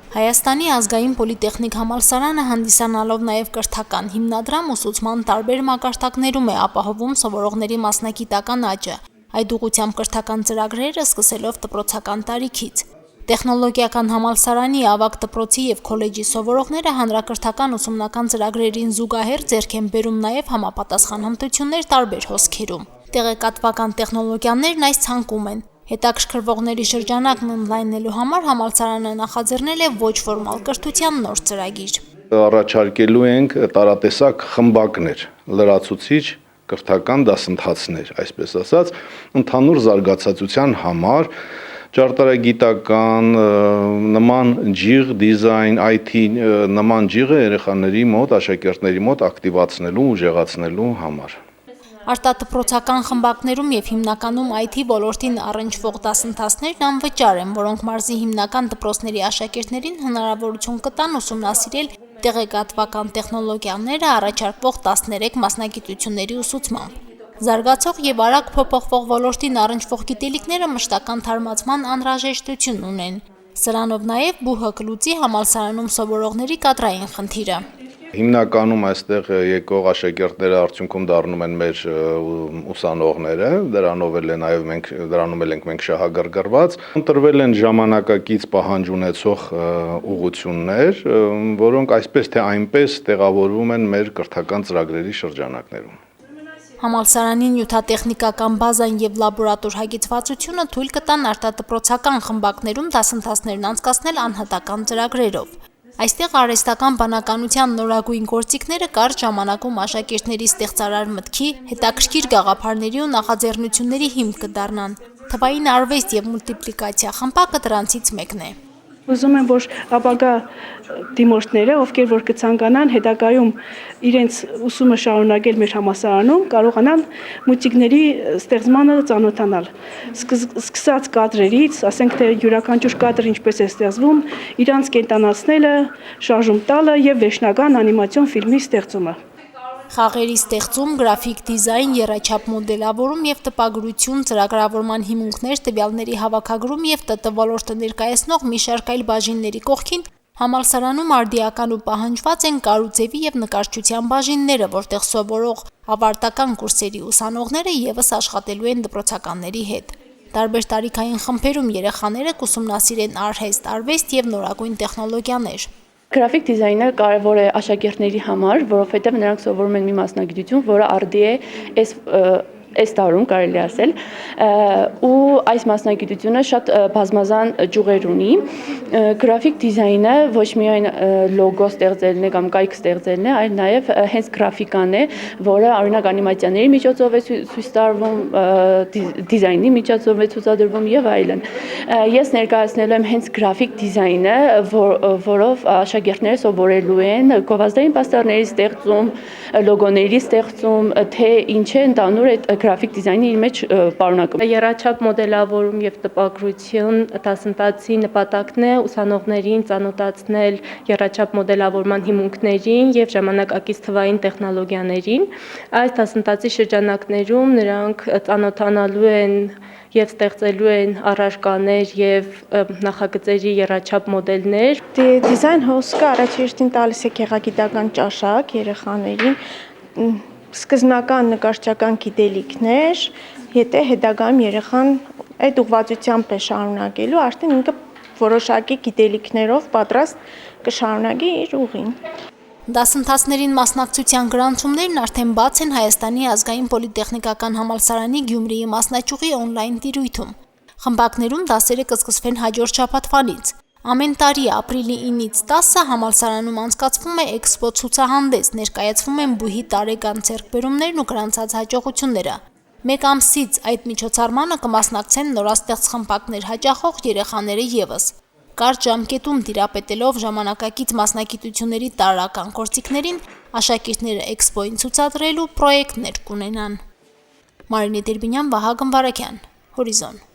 Հայաստանի ազգային պոլիտեխնիկ համալսարանը հանդիսանալով նաև կրթական հիմնադրամ ուսուցման տարբեր մակարդակներում է ապահովում սովորողների մասնագիտական աճը, այդ ուղղությամբ կրթական ծրագրերը սկսելով դպրոցական տարիքից։ Տեխնոլոգիական համալսարանի ավագ դպրոցի և քոլեջի սովորողները հանրակրթական ուսումնական ծրագրերին զուգահեռ ձեռք են բերում նաև համապատասխան հմտություններ տարբեր հոսքերում։ Տեղեկատվական տեխնոլոգիաներն այս ցանկում են։ Հետաքրքրվողների շրջանակն ընդլայնելու համար համալսարանը նախաձեռնել է ոչ ֆորմալ կրթության նոր ծրագիր։ Առաջարկելու ենք տարատեսակ խմբակներ, լրացուցիչ կրթական դասընթացներ, այսպես ասած, ընդհանուր զարգացածության համար ճարտարագիտական նման ջիղ, դիզայն, IT նման ջիղը երեխաների մոտ, աշակերտների մոտ ակտիվացնելու, ուժեղացնելու համար։ Արտադպրոցական խմբակներում և հիմնականում IT ոլորտին առնչվող դասընթացներն անվճար են, որոնք մարզի հիմնական դպրոցների աշակերտներին հնարավորություն կտան ուսումնասիրել տեղեկատվական տեխնոլոգիաները առաջարկվող 13 մասնագիտությունների ուսուցմամբ։ Զարգացող և արագ փոփոխվող ոլորտին առնչվող գիտելիքները մշտական թարմացման անհրաժեշտություն ունեն։ Սրանով նաև ԲՈՒՀ-ը կլուծի համալսարանում սովորողների կադրային խնդիրը։ Հիմնականում այստեղ եկող աշակերտները արդյունքում դառնում են մեր ուսանողները, դրանով ենք մենք շահագրգռված։ Ընտրվել են ժամանակակից պահանջ ունեցող ուղղություններ, որոնք այսպես թե այնպես տեղավորվում են մեր կրթական ծրագրերի շրջանակներում։ Համալսարանի նյութատեխնիկական բազան և լաբորատոր հագեցվածությունը թույլ կտան արտադպրոցական խմբակներում դասընթացներն անցկացնել անհատական ծրագրերով։ Այստեղ արհեստական բանականության նորագույն գործիքները կարճ ժամանակում աշակերտների ստեղծարար մտքի, հետաքրքիր գաղափարների ու նախաձեռնությունների հիմք կդառնան։ Թվային արվեստ և մուլտիպլիկացիա խմբակը դրանցից մեկն է։ Ուզում եմ, որ ապագա դիմորդները, ովքեր որ կցանկանան հետագայում իրենց ուսումը շարունակել մեր համալսարանում, կարողանան մուտիկների ստեղծմանը ծանոթանալ։ Սկսած կադրերից, ասենք թե յուրաքանչյուր կադր ինչպես է ստեղծվում, իրանց կենտանացնելը, շարժում տալը և վերջնական անիմացիոն ֆիլմի ստեղծումը։ Խաղերի ստեղծում, գրաֆիկ դիզայն, եռաչափ մոդելավորում և տպագրություն, ծրագրավորման հիմունքներ, տվյալների հավաքագրում և ՏՏ ոլորտը ներկայացնող մի շարք այլ բաժինների կողքին համալսարանում արդիական ու պահանջված են կարուձևի և նկարչության բաժինները, որտեղ սովորող ավարտական կուրսերի ուսանողները ևս աշխատելու են դպրոցականների հետ։ Տարբեր տարիքային խմբերում երեխաները կուսումնասիրեն արհեստ, արվեստ և նորագույն տեխնոլոգիաներ։ Գրաֆիկ դիզայնը կարևոր է աշակերտների համար, որովհետև նրանք սովորում են մի մասնագիտություն, որը արդի է այս տարում կարելի ասել, ու այս մասնագիտությունը շատ բազմազան ճյուղեր ունի։ Գրաֆիկ դիզայնը ոչ միայն լոգո ստեղծելն է կամ կայք ստեղծելն է, այլ նաև հենց գրաֆիկան է, որը օրինակ անիմացիաների միջոցով է ցույց տարվում, դիզայնի միջոցով է ցուցադրվում եւ այլն։ Ես ներկայացնելու եմ հենց գրաֆիկ դիզայնը, որով աշակերտները սովորելու են գովազդային պաստառների ստեղծում, լոգոների ստեղծում, թե ինչ է ընդհանուր այդ գրաֆիկ դիզայնի իր մեջ պարունակում։ Եռաչափ մոդելավորում եւ տպագրություն դասընթացի նպատակն է ուսանողներին ծանոթացնել եռաչափ մոդելավորման հիմունքներին եւ ժամանակակից թվային տեխնոլոգիաներին։ Այս դասընթացի շրջանակներում նրանք ծանոթանալու են եւ ստեղծելու են առարկաներ եւ նախագծերի եռաչափ մոդելներ։ Դիզայն հոսքը առաջին տալիս է գեղագիտական ճաշակ երեխաներին, սկզբնական նկարչական գիտելիքներ, եթե հետագայում երեխան այդ ուղղվածությամբ է շարունակելու, արդեն ինքը որոշակի գիտելիքներով պատրաստ կշարունակի իր ուղին։ Դասընթացներին մասնակցության գրանցումներն արդեն բաց են Հայաստանի ազգային պոլիտեխնիկական համալսարանի Գյումրիի մասնաճյուղի օնլայն տիրույթում։ Խմբակներում դասերը կսկսվեն հաջորդ շաբաթվանից։ Ամեն տարի ապրիլի 9-ից 10-ը համալսարանում անցկացվում է էքսպո ցուցահանդես, ներկայացվում են ԲՈՒՀ-ի տարեկան ձեռքբերումներն ու գրանցած հաջողությունները։ Մեկ ամսից այդ միջոցառմանը կմասնակցեն նորաստեղծ խմբակներ հաճախող երեխաները ևս։ Կարճ ժամկետում տիրապետելով ժամանակակից մասնագիտությունների տարրական գործիքներին, աշակերտները էքսպոյին ցուցադրելու պրոյեկտներ կունենան։ Մարինե Դերբինյան, Վահագն Վարագյան, Հորիզոն։